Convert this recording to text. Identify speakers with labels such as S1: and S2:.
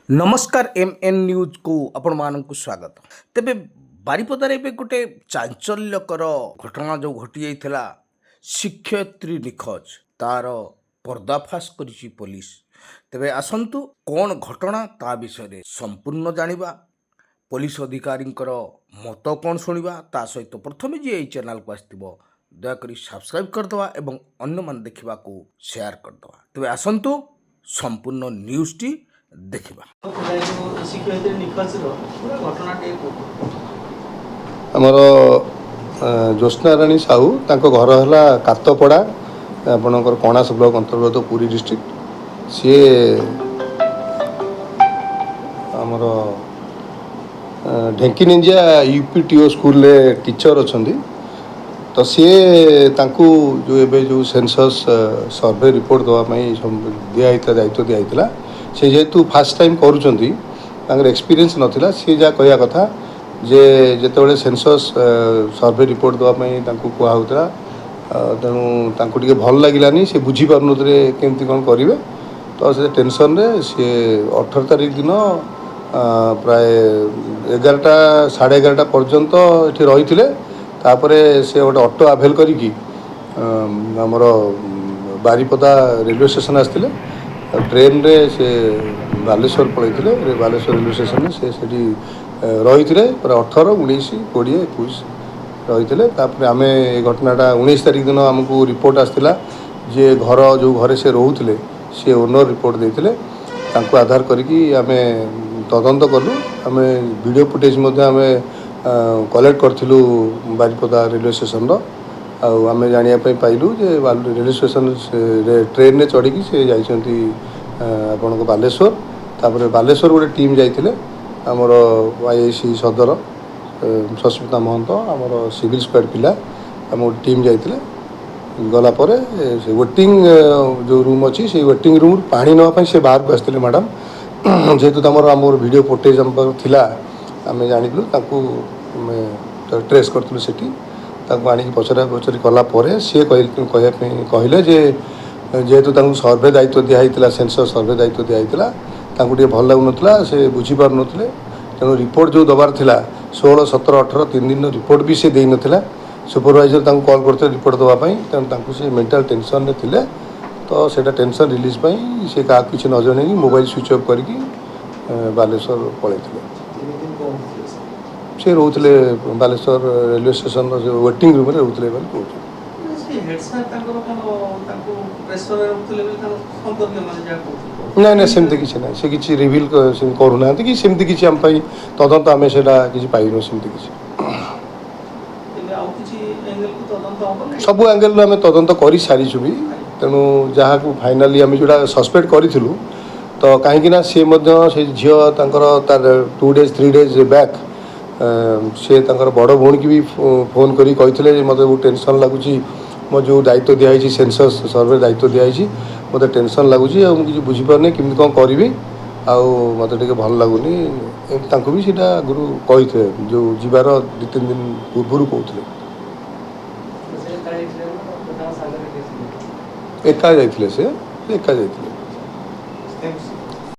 S1: नमस्कार MN news को आपण मानक स्वागत। तेबे बारिपदार एबे गोटे चांचल्यकर घटना जो घटी जाइथिला शिक्षयित्री निखोज तार पर्दाफाश करिछि पुलिस। तेबे आसंतु कौन घटना ता विषय संपूर्ण जानिबा पुलिस अधिकारींकर मत कौन शुणा ता सहित प्रथमे जी चैनल को आसथिबो दयाकरी सब्सक्राइब करदवा एवं अन्य मान देखा शेयर करदवा। तेबे आसंतु संपूर्ण न्यूज़टी देखिबा।
S2: आमर ज्योत्स्ना राणी साहू तांको घर है कातपड़ा आपणकर कणास ब्लॉक अंतर्गत पुरी डिस्ट्रिक्ट सी आमर ढेंकीनिंजा यूपीटीओ स्कूल टीचर अच्छा तो सी जो एबे जो सेंसस सर्वे रिपोर्ट देवाई दिखाई दायित्व दिखाई से जेहेतु फास्ट टाइम कर एक्सपीरियंस नाला सी जहाँ कह कथा जे जिते सेंसस सर्वे रिपोर्ट देवाई कहूला तेणु टे भल लगे सी बुझीपार केमती कौन करेंगे तो से टेंशन रे सी 18 तारीख दिन प्राय 11टा 11:30 पर्यंत ये रही तापरे से गोटे ऑटो आभेल करी आमर बारिपदा रेलवे स्टेशन आसते ट्रेन रे से बालेश्वर पलैते बालेश्वर रेलवे स्टेशन से रही पूरा 18, 19, 20, 21 रही आम घटनाटा 19 तारीख दिन आमको रिपोर्ट आसला जे घर जो घरे से रोते सी ओनर रिपोर्ट देते आधार करी आम तदंत कलु आम वीडियो फुटेज आम कलेक्ट करूँ बारिपदा रेलवे स्टेशन आम जानापी पाइलु जे रेलवे स्टेशन ट्रेन में चढ़ी से जाती आपण बालेश्वर तापर बालेश्वर गोटे टीम जाइए आमर आईआईसी सदर सस्मिता महंत आमर सिविल स्क्वाड पिला आम टीम जाइए गलापर से वेटिंग जो रूम अच्छी से वेटिंग रूम पानी नापी से बाहर को आसते मैडम जेहेतु आम वीडियो फुटेज आम थिला आम जाणिलु ट्रेस करूँ से आनी पचरा पचरी कलापर सी कहले जेहेतु सर्वे दायित्व दिखाई सेंसस सर्वे दायित्व दिखाई टे भल लगुना से बुझीपार नथिले तेणु रिपोर्ट जो दबार थिला 16, 17, 18 3 दिन रिपोर्ट भी से देना सुपरवाइजर कॉल करते रिपोर्ट देवाई तेणु से मेंटल टेंशन में थिले तो सेटा टेंशन रिलीज पाई से क्या किसी न जन मोबाइल स्विच ऑफ करके बालेश्वर पलैते से रोते Baleshwar railway station waiting room में रोते कहते ना ना सेमती किसी ना से किसी रिविल करूना कि सेमती किसी आम तदंत आम से पाइनु सेमती किसी सब एंगल आम तदंत कर सारीचु भी तेणु जहाँ को फाइनाली आम जोड़ा सस्पेक्ट करूँ तो कहीं सी झील तार 2 days 3 days बैक से बड़ भौणी की भी फोन करी कहते मत बहुत टेंशन लगुच मो जो दायित्व दिखाई सेंसस सर्वे दायित्व दिखाई मत टेंशन लगुच किसी बुझीपारे केमती कौन करी मत भल लगुनि भी सीटा आगुरी कही जो जीवार 2-3 दिन पूर्व कहते एका जाइए से एका जाइए।